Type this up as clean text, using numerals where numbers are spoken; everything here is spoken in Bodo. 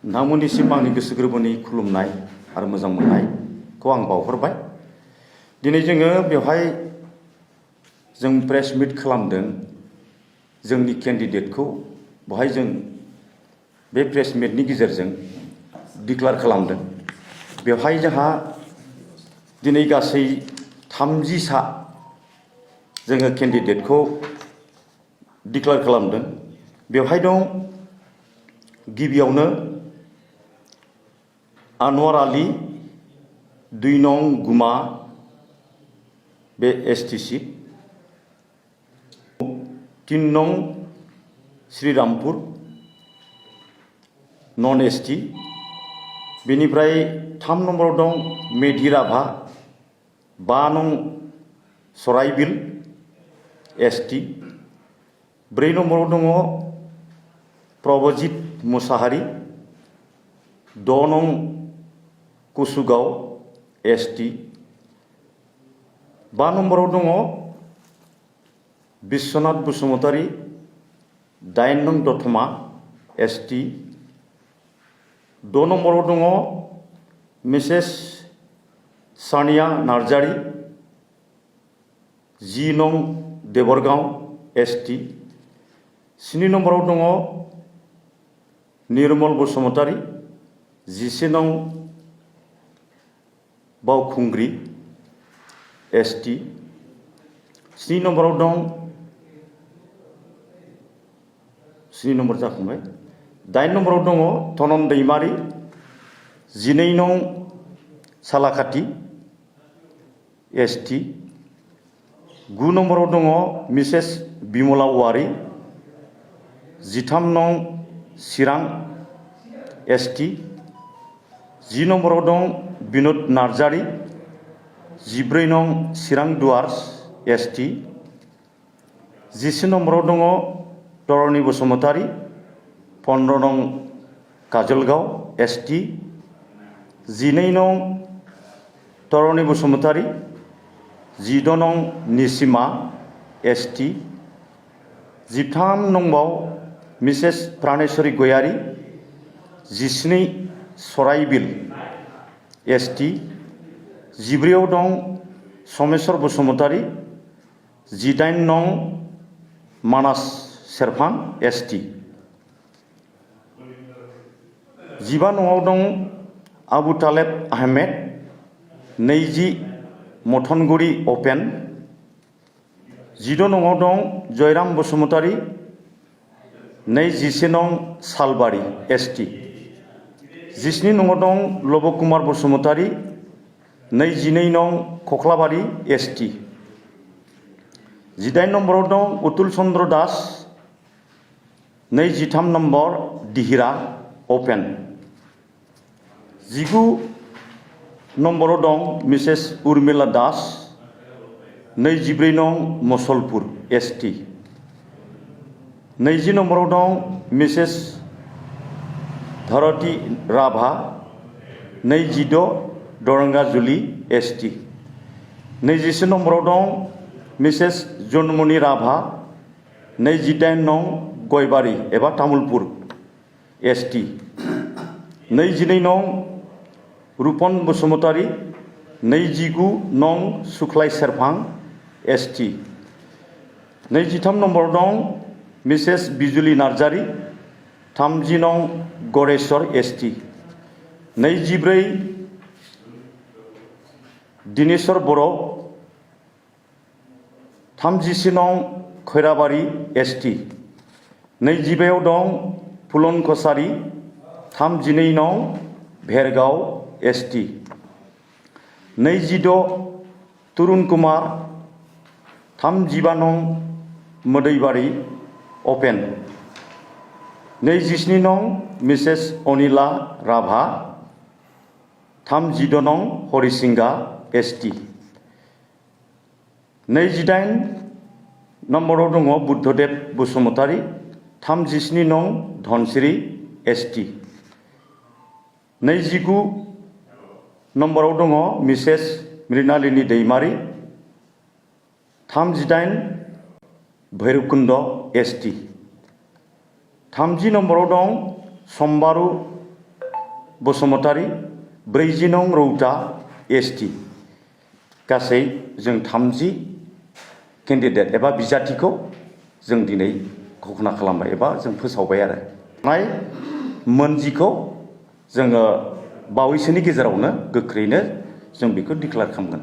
नोंथांमोननिसिम आंनि गोसो गोरबोनि खुलुमनाय आरो मोजां मोननायखौ आं बावहरबाय। दिनै जोङो बेवहाय जों प्रेस मिट खालामदों जोंनि केन्डिडेटखौ बेवहाय जों बे प्रेस मिटनि गेजेरजों डिक्लेयार खालामदों। बेवहाय जोंहा दिनै गासै 30 सा जोङो केन्डिडेटखौ डिक्लेयार खालामदों। बेवहाय दं गिबियावनो आनवार आली 2 नं गुमा बे एसटि सीट, 3 नं श्रीरामपुर नन एसटि, बेनिफ्राय 3 नम्बराव दं मेधि राभा 5 नं सराइबिल एसटि, 4 नम्बराव दङ प्रभजित मुसाहारि 6 नं कुसुगाव एसटि, 5 नम्बराव दङ बिश्वनाथ बसुमतारी 8 नं दतमा एसटि, 6 नम्बराव दङ मिसेस सानिया नार्जारी 10 नं देबरगांव एसटि, 7 नम्बराव दङ निर्मल बसुमतारी 11 नं बावखुंग्रि एसटि, 7 नम्बराव दं 7 नम्बर जाखांबाय, 8 नम्बराव दङ धनन दैमारी 12 नं सालाकाटि एसटि, 9 नम्बराव दङ मिसेस बिमला औवारी 13 नं चिरां एसटि, 10 नम्बराव दं बिनोद नार्जारी 14 नं चिरां दुवार्स एसटि, 11 नम्बराव दङ धरणी बसुमतारी 15 नं काजलगाव एसटि, 12 नं धरणी बसुमतारी 14 नं निसिमा एसटि, 13 नंबाव मिसेस प्राणेश्वरी गयारी 17 सराइबिल एसटि, 14 दं समेश्वर बसुमतारी 18 नं मानास सेरफां एसटि, 15 नंआव दं आबु तालेब आहमेद 20 मथनगुरि अपेन, 16 नंआव दं जयराम बसुमतारी 21 नं सालबारि एसटि, 17 नंआव दं लबकुमार बसुमतारी 22 नं कख्लाबारि एसटि, 18 नम्बराव दं उतुल चन्द्र दास 23 नम्बर दिहिरा अपेन, 19 नम्बराव दं मिसेस उर्मिला दास 24 नं मुसलपुर एसटि, 20 नम्बराव दं मिसेस धरती राभा 26 दरंगाजुलि एसटि, 21 नम्बराव दं मिसेस जन्मनि राभा 28 नं गयबारि एबा तामुलपुर एसटि, 22 नं रुपन बसुमतारी 29 नं सुख्लाय सेरफां एसटि, 23 नम्बराव दं मिसेस बिजुलि नार्जारी 30 नं गरेश्वर एसटि, 24 दिनेश्वर बर' 31 नं खैराबारि एसटि, 25 दं फुलन कसारी 32 नं भेरगाव एसटि, 26 तरुण कुमार 35 नं मोदैबारि अपेन, 27 नं मिसेस अनिला राभा 36 नं हरिसिंगा एसटि, 28 नम्बराव दङ बुद्धदेब बसुमतारी 37 नं धनसिरि एसटि, 29 नम्बराव दङ मिसेस मृणालिनी दैमारी 38 भैरबकुंड एसटि, 30 नम्बराव दं सम्बारु बसुमतारी 40 नं रौता एसटि गासै जों 30 केन्डिडेट एबा बिजाथिखौ जों दिनै घोषणा खालामबाय एबा जों फोसावबाय आरो नाय मोनजिखौ जोङो बावैसोनि गेजेरावनो गोख्रैनो जों बेखौ डिक्लेयार खालामगोन।